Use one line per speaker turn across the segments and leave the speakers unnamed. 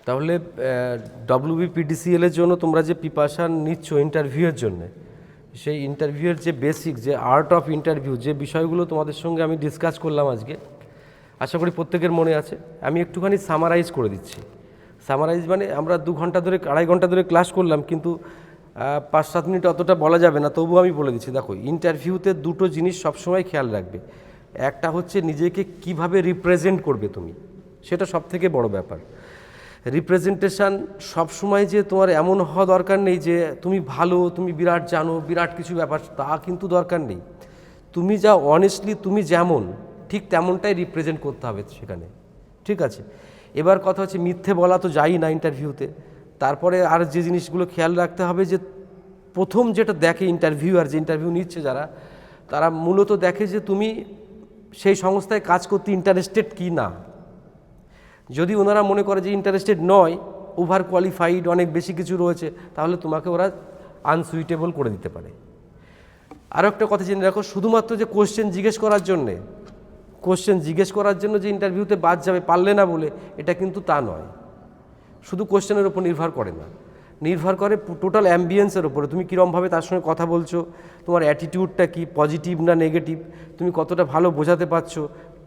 তাহলে WBPDCL এর জন্য তোমরা যে প্রিপারেশান নিচ্ছ ইন্টারভিউয়ের জন্য, সেই ইন্টারভিউয়ের যে বেসিক, যে আর্ট অফ ইন্টারভিউ, যে বিষয়গুলো তোমাদের সঙ্গে আমি ডিসকাস করলাম আজকে, আশা করি প্রত্যেকের মনে আছে। আমি একটুখানি সামারাইজ করে দিচ্ছি। সামারাইজ মানে আমরা 2 ঘন্টা ধরে, 2.5 ঘন্টা ধরে ক্লাস করলাম, কিন্তু 5-7 মিনিট অতটা বলা যাবে না, তবুও আমি বলে দিচ্ছি। দেখো, ইন্টারভিউতে দুটো জিনিস সবসময় খেয়াল রাখবে। একটা হচ্ছে নিজেকে কিভাবে রিপ্রেজেন্ট করবে তুমি, সেটা সবথেকে বড় ব্যাপার। রিপ্রেজেন্টেশন সবসময় যে তোমার এমন হওয়া দরকার নেই যে তুমি ভালো, তুমি বিরাট জানো, বিরাট কিছু ব্যাপার, তা কিন্তু দরকার নেই। তুমি যা অনেস্টলি তুমি যেমন, ঠিক তেমনটাই রিপ্রেজেন্ট করতে হবে সেখানে, ঠিক আছে? এবার কথা হচ্ছে, মিথ্যে বলা তো যাই না ইন্টারভিউতে। তারপরে আর যে জিনিসগুলো খেয়াল রাখতে হবে, যে প্রথম যেটা দেখে ইন্টারভিউয়ার, যে ইন্টারভিউ নিচ্ছে যারা, তারা মূলত দেখে যে তুমি সেই সংস্থায় কাজ করতে ইন্টারেস্টেড কি না। যদি ওনারা মনে করে যে ইন্টারেস্টেড নয়, ওভার কোয়ালিফাইড, অনেক বেশি কিছু রয়েছে, তাহলে তোমাকে ওরা আনসুইটেবল করে দিতে পারে। আরও একটা কথা জেনে রাখো, শুধুমাত্র যে কোশ্চেন জিজ্ঞেস করার জন্য যে ইন্টারভিউতে বাদ যাবে পারলে না বলে, এটা কিন্তু তা নয়। শুধু কোশ্চেনের উপর নির্ভর করে না, নির্ভর করে টোটাল অ্যাম্বিয়েন্সের উপরে। তুমি কীরমভাবে তার সঙ্গে কথা বলছো, তোমার অ্যাটিটিউডটা কি, পজিটিভ না নেগেটিভ, তুমি কতটা ভালো বোঝাতে পারছো,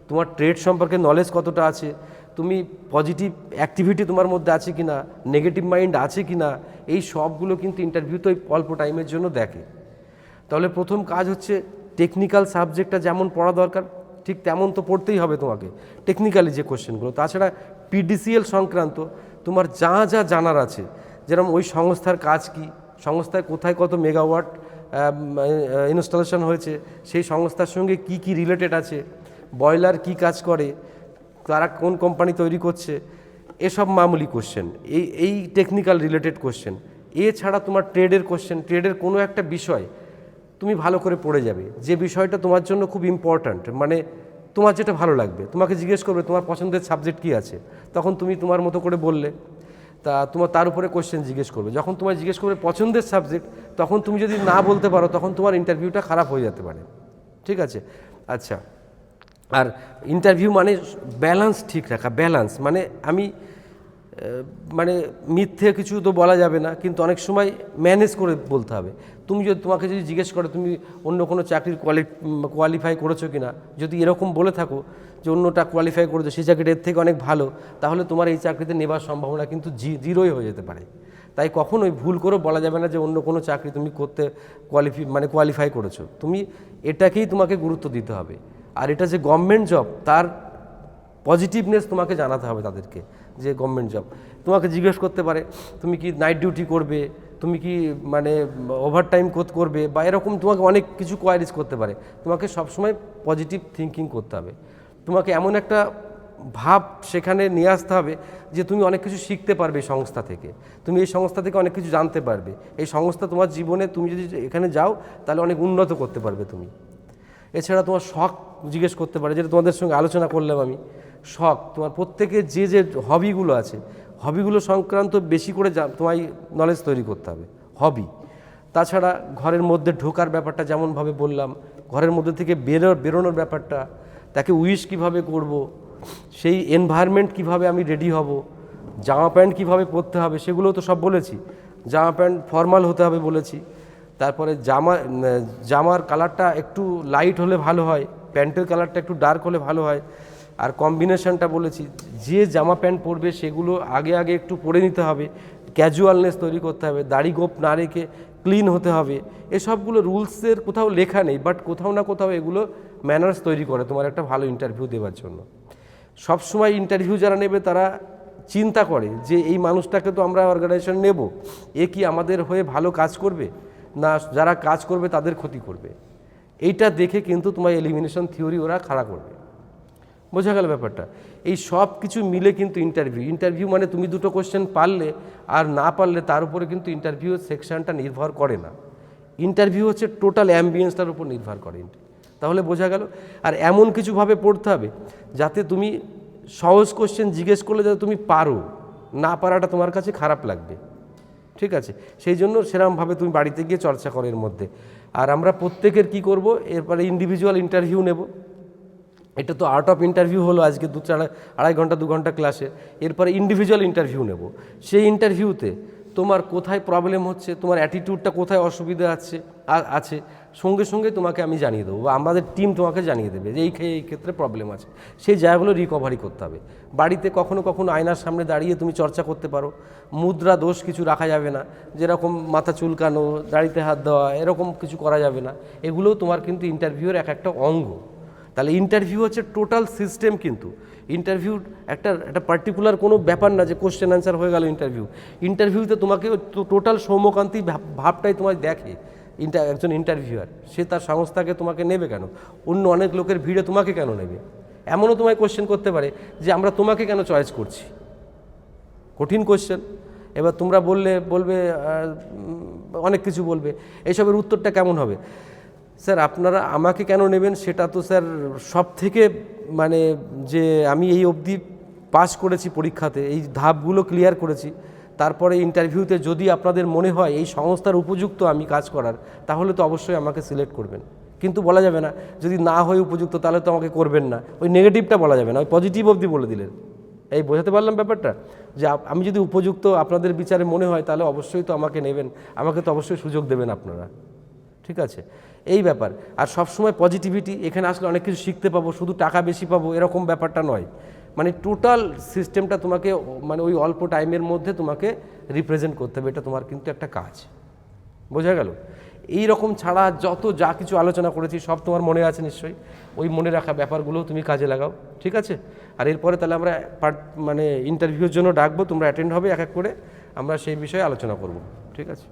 তোমার ট্রেড সম্পর্কে নলেজ কতটা আছে, তুমি পজিটিভ অ্যাক্টিভিটি তোমার মধ্যে আছে কি না, নেগেটিভ মাইন্ড আছে কি না, এই সবগুলো কিন্তু ইন্টারভিউতে ওই অল্প টাইমের জন্য দেখে। তাহলে প্রথম কাজ হচ্ছে, টেকনিক্যাল সাবজেক্টটা যেমন পড়া দরকার ঠিক তেমন তো পড়তেই হবে তোমাকে, টেকনিক্যালি যে কোশ্চেনগুলো। তাছাড়া PDCL সংক্রান্ত তোমার যা যা জানার আছে, যেরকম ওই সংস্থার কাজ কি, সংস্থায় কোথায় কত মেগাওয়াট ইনস্টলেশন হয়েছে, সেই সংস্থার সঙ্গে কি কি রিলেটেড আছে, বয়লার কি কাজ করে, তারা কোন কোম্পানি তৈরি করছে, এসব মামুলি কোশ্চেন, এই টেকনিক্যাল রিলেটেড কোশ্চেন। এছাড়া তোমার ট্রেডের কোশ্চেন, ট্রেডের কোনো একটা বিষয় তুমি ভালো করে পড়ে যাবে, যে বিষয়টা তোমার জন্য খুব ইম্পর্ট্যান্ট, মানে তোমার যেটা ভালো লাগবে। তোমাকে জিজ্ঞেস করবে তোমার পছন্দের সাবজেক্ট কী আছে, তখন তুমি তোমার মতো করে বললে, তা তোমার তার উপরে কোশ্চেন জিজ্ঞেস করবে। যখন তোমায় জিজ্ঞেস করবে পছন্দের সাবজেক্ট, তখন তুমি যদি না বলতে পারো, তখন তোমার ইন্টারভিউটা খারাপ হয়ে যেতে পারে, ঠিক আছে? আচ্ছা, আর ইন্টারভিউ মানে ব্যালেন্স ঠিক রাখা। ব্যালেন্স মানে মানে মিথ্যে কিছু তো বলা যাবে না, কিন্তু অনেক সময় ম্যানেজ করে বলতে হবে। তোমাকে যদি জিজ্ঞেস করে তুমি অন্য কোনো চাকরির কোয়ালিফাই করেছো কি না, যদি এরকম বলে থাকো যে অন্যটা কোয়ালিফাই করেছো, সেই চাকরিটা এর থেকে অনেক ভালো, তাহলে তোমার এই চাকরিতে নেবার সম্ভাবনা কিন্তু জিরোই হয়ে যেতে পারে। তাই কখনোই ভুল করে বলা যাবে না যে অন্য কোনো চাকরি তুমি করতে কোয়ালিফাই করেছো। তুমি এটাকেই তোমাকে গুরুত্ব দিতে হবে। আর এটা যে গভর্নমেন্ট জব, তার পজিটিভনেস তোমাকে জানাতে হবে তাদেরকে, যে গভর্নমেন্ট জব। তোমাকে জিজ্ঞেস করতে পারে তুমি কি নাইট ডিউটি করবে, তুমি কি মানে ওভারটাইম করবে, বা এরকম তোমাকে অনেক কিছু কোয়ারিজ করতে পারে। তোমাকে সবসময় পজিটিভ থিঙ্কিং করতে হবে। তোমাকে এমন একটা ভাব সেখানে নিয়ে আসতে হবে যে তুমি অনেক কিছু শিখতে পারবে এই সংস্থা থেকে, তুমি এই সংস্থা থেকে অনেক কিছু জানতে পারবে। এই সংস্থা তোমার জীবনে, তুমি যদি এখানে যাও তাহলে অনেক উন্নত করতে পারবে তুমি। এছাড়া তোমার শখ জিজ্ঞেস করতে পারে, যেটা তোমাদের সঙ্গে আলোচনা করলাম আমি। শখ, তোমার প্রত্যেকের যে যে হবিগুলো আছে, হবিগুলো সংক্রান্ত বেশি করে তোমায় নলেজ তৈরি করতে হবে, হবি। তাছাড়া ঘরের মধ্যে ঢোকার ব্যাপারটা যেমনভাবে বললাম, ঘরের মধ্যে থেকে বেরোনোর ব্যাপারটা, তাকে উইশ কিভাবে করব, সেই এনভায়রনমেন্ট কিভাবে আমি রেডি হব, জামা প্যান্ট কীভাবে পরতে হবে, সেগুলো তো সব বলেছি। জামা প্যান্ট ফর্মাল হতে হবে বলেছি। তারপরে জামার কালারটা একটু লাইট হলে ভালো হয়, প্যান্টের কালারটা একটু ডার্ক হলে ভালো হয়। আর কম্বিনেশনটা বলেছি, যে জামা প্যান্ট পরবে সেগুলো আগে একটু পরে নিতে হবে, ক্যাজুয়ালনেস তৈরি করতে হবে, দাড়ি গোপ না রেখে ক্লিন হতে হবে। এসবগুলো রুলসের কোথাও লেখা নেই, বাট কোথাও না কোথাও এগুলো ম্যানার্স তৈরি করে তোমার একটা ভালো ইন্টারভিউ দেওয়ার জন্য। সবসময় ইন্টারভিউ যারা নেবে তারা চিন্তা করে যে এই মানুষটাকে তো আমরা অর্গানাইজেশন নেব, এ কি আমাদের হয়ে ভালো কাজ করবে, না যারা কাজ করবে তাদের ক্ষতি করবে। এইটা দেখে কিন্তু তোমার এলিমিনেশন থিওরি ওরা খাড়া করবে। বোঝা গেল ব্যাপারটা? এই সব কিছু মিলে কিন্তু ইন্টারভিউ মানে তুমি দুটো কোশ্চেন পারলে আর না পারলে তার উপরে কিন্তু ইন্টারভিউ সেকশনটা নির্ভর করে না। ইন্টারভিউ হচ্ছে টোটাল অ্যাম্বিয়েন্সটার উপর নির্ভর করে। তাহলে বোঝা গেল? আর এমন কিছুভাবে পড়তে হবে যাতে তুমি সহজ কোশ্চেন জিজ্ঞেস করলে যাতে তুমি পারো, না পারাটা তোমার কাছে খারাপ লাগবে, ঠিক আছে? সেই জন্য সেরকমভাবে তুমি বাড়িতে গিয়ে চর্চা করো এর মধ্যে। আর আমরা প্রত্যেকের কি করব, এরপরে ইন্ডিভিজুয়াল ইন্টারভিউ নেব। এটা তো আর্ট অফ ইন্টারভিউ হলো আজকে আড়াই ঘন্টা 2 ঘন্টা ক্লাসে। এরপরে ইন্ডিভিজুয়াল ইন্টারভিউ নেব। সেই ইন্টারভিউতে তোমার কোথায় প্রবলেম হচ্ছে, তোমার অ্যাটিটিউডটা কোথায় অসুবিধা আছে সঙ্গে সঙ্গে তোমাকে আমি জানিয়ে দেবো, বা আমাদের টিম তোমাকে জানিয়ে দেবে যে এই ক্ষেত্রে প্রবলেম আছে। সেই জায়গাগুলো রিকভারি করতে হবে। বাড়িতে কখনো কখনো আয়নার সামনে দাঁড়িয়ে তুমি চর্চা করতে পারো। মুদ্রা দোষ কিছু রাখা যাবে না, যেরকম মাথা চুলকানো, দাড়িতে হাত দেওয়া, এরকম কিছু করা যাবে না। এগুলোও তোমার কিন্তু ইন্টারভিউয়ের একটা অঙ্গ। তাহলে ইন্টারভিউ হচ্ছে টোটাল সিস্টেম। কিন্তু ইন্টারভিউ একটা পার্টিকুলার কোনো ব্যাপার না যে কোশ্চেন অ্যান্সার হয়ে গেল ইন্টারভিউতে তোমাকে টোটাল সৌম্যকান্তি ভাবটাই তোমায় দেখে একজন ইন্টারভিউয়ার। সে তার সংস্থাকে তোমাকে নেবে কেন, অন্য অনেক লোকের ভিড়ে তোমাকে কেন নেবে? এমনও তোমায় কোশ্চেন করতে পারে যে আমরা তোমাকে কেন চয়েস করছি, কঠিন কোশ্চেন। এবার তোমরা বলবে অনেক কিছু বলবে, এইসবের উত্তরটা কেমন হবে? স্যার আপনারা আমাকে কেন নেবেন সেটা তো স্যার সব থেকে মানে যে আমি এই অবধি পাস করেছি পরীক্ষাতে, এই ধাপগুলো ক্লিয়ার করেছি, তারপরে ইন্টারভিউতে যদি আপনাদের মনে হয় এই সংস্থার উপযুক্ত আমি কাজ করার, তাহলে তো অবশ্যই আমাকে সিলেক্ট করবেন। কিন্তু বলা যাবে না যদি না হয় উপযুক্ত তাহলে তো আমাকে করবেন না, ওই নেগেটিভটা বলা যাবে না, ওই পজিটিভ অবধি বলে দিলেন। এই বোঝাতে পারলাম ব্যাপারটা, যে আমি যদি উপযুক্ত আপনাদের বিচারে মনে হয় তাহলে অবশ্যই তো আমাকে নেবেন, আমাকে তো অবশ্যই সুযোগ দেবেন আপনারা। ঠিক আছে, এই ব্যাপার। আর সবসময় পজিটিভিটি, এখানে আসলে অনেক কিছু শিখতে পাবো, শুধু টাকা বেশি পাবো এরকম ব্যাপারটা নয়। মানে টোটাল সিস্টেমটা তোমাকে মানে ওই অল্প টাইমের মধ্যে তোমাকে রিপ্রেজেন্ট করতে হবে, এটা তোমার কিন্তু একটা কাজ। বোঝা গেল? এই রকম ছাড়া যা কিছু আলোচনা করেছি সব তোমার মনে আছে নিশ্চয়ই, ওই মনে রাখা ব্যাপারগুলোও তুমি কাজে লাগাও। ঠিক আছে? আর এরপরে তাহলে আমরা মানে ইন্টারভিউর জন্য ডাকবো, তোমরা অ্যাটেন্ড হবে এক এক করে, আমরা সেই বিষয়ে আলোচনা করব। ঠিক আছে?